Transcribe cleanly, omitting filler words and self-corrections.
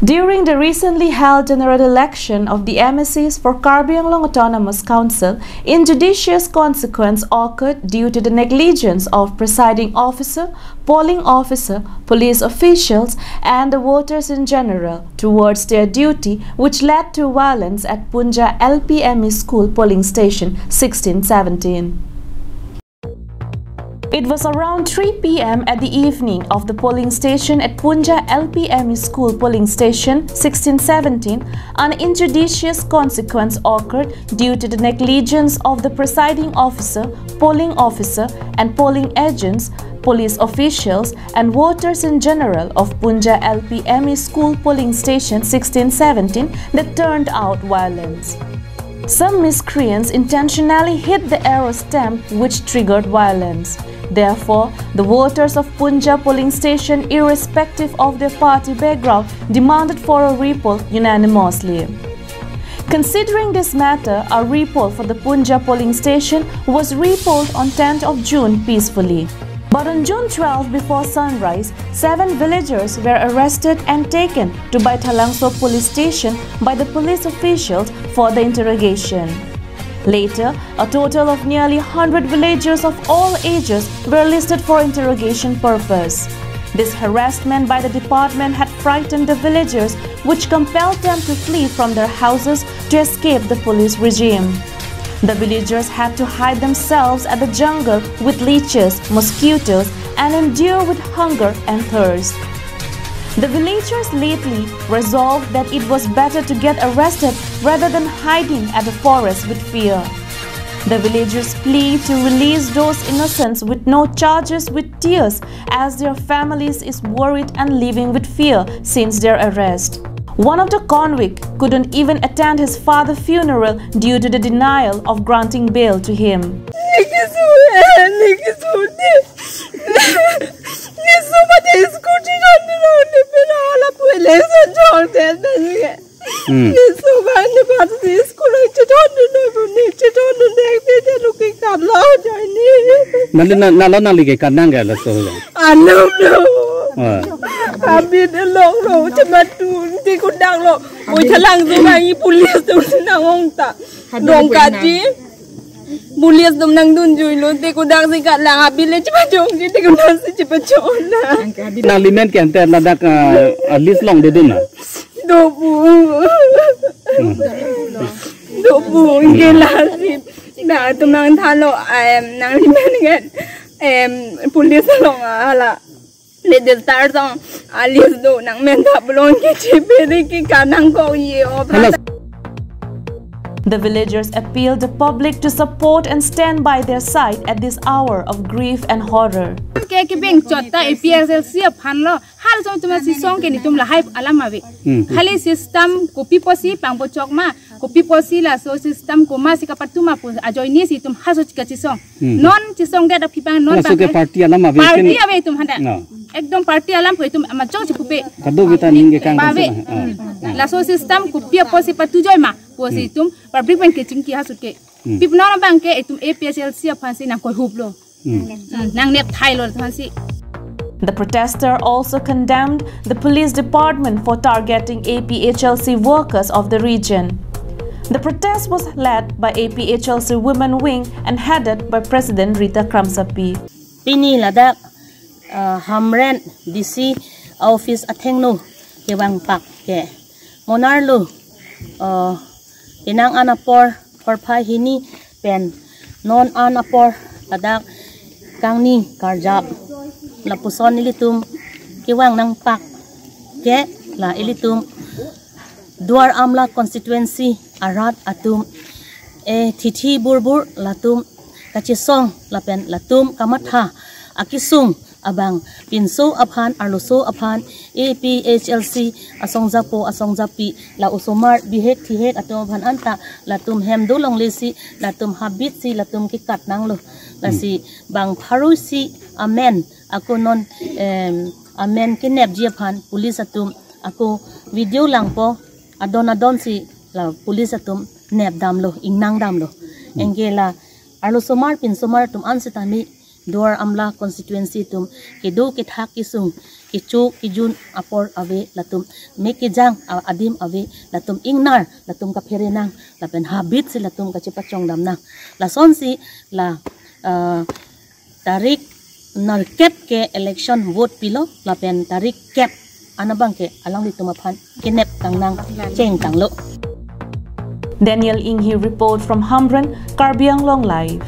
During the recently held general election of the MSCs for Karbi Anglong Autonomous Council, injudicious consequence occurred due to the negligence of presiding officer, polling officer, police officials and the voters in general towards their duty, which led to violence at Punja LPME School polling station 1617. It was around 3 p.m. at the evening of the polling station at Punja LPME School polling station 1617, an injudicious consequence occurred due to the negligence of the presiding officer, polling officer and polling agents, police officials and voters in general of Punja LPME School polling station 1617 that turned out violence. Some miscreants intentionally hit the arrow stamp which triggered violence. Therefore, the voters of Punja polling station, irrespective of their party background, demanded for a repoll unanimously. Considering this matter, a repoll for the Punja polling station was repolled on 10th of June peacefully. But on June 12 before sunrise, 7 villagers were arrested and taken to Baithalangso police station by the police officials for the interrogation. Later, a total of nearly 100 villagers of all ages were listed for interrogation purpose. This harassment by the department had frightened the villagers, which compelled them to flee from their houses to escape the police regime. The villagers had to hide themselves at the jungle with leeches, mosquitoes, and endure with hunger and thirst. The villagers lately resolved that it was better to get arrested rather than hiding at the forest with fear. The villagers plead to release those innocents with no charges with tears, as their families is worried and living with fear since their arrest. One of the convicts couldn't even attend his father's funeral due to the denial of granting bail to him. Habis long lo, cuma tu di kudang lo, Baithalang tu lagi polis tu nang ongta, dong kaji, polis tu nang tunjuk lo, di kudang si kat lang habis le cuma jong di kudang si cepat jong lah. Nang limen kian ter ladak list long de dun lah. 20 gelasi, dah tu nang thalo nang limen kan, polis long ala. The villagers appealed the public to support and stand by their side at this hour of grief and horror. APHLC hal jong tuma si song ke ni tum la hype alam ave khali system copy posi pangbo chokma copy posi la so system ko ma si kapatuma pu ajoini si tum haso chi song non chi song da phipang non ba party alam ave party ave tum handa ekdom party alam ko tum ama chong chi pupe kadu kita ninge kang la so system copy posi patu joy ma posi tum public bank ke ching ki hasu ke pipno na bank ke tum APHLC phansi na ko hublo nang net thailo phansi. The protester also condemned the police department for targeting APHLC workers of the region. The protest was led by APHLC Women Wing and headed by President Rita Kramsapi. Pini ladak hamren DC office athengno kewang pak ke monarlo inang anapor porphai hini pen non anapor ladak kangni karjap lapuson ilitum kiwang nang pak ke la ilitum Duar Amla constituency arat atum thithi burbur latum kachisong lapen latum kamatha akisung abang pinso aphan arloso aphan APHLC asongzapi la usomar bihet thihet atum aphan anta latum hemdo longlesi latum habit si latum kikat nanglo lasi bang pharusi amen ako non amen kinep jiaphan police atum ako video lang po adon si la police atum nep damlo ingnang damlo engela arlo somar pin somar tum ansitami Duar Amla constituency tum kidu kithak kisung kicu kijun apor ave latum mekijang adim ave latum ingnar latum kaphirenang lapen habit si latum kachipachong damna la sonsi la tarik narket ke election vote pilo lapen tarik cap anabang ke alang ditumapan kinep tangnang cheng tanglo. Daniel Inghi report from Hamrun, Karbiang Long Live.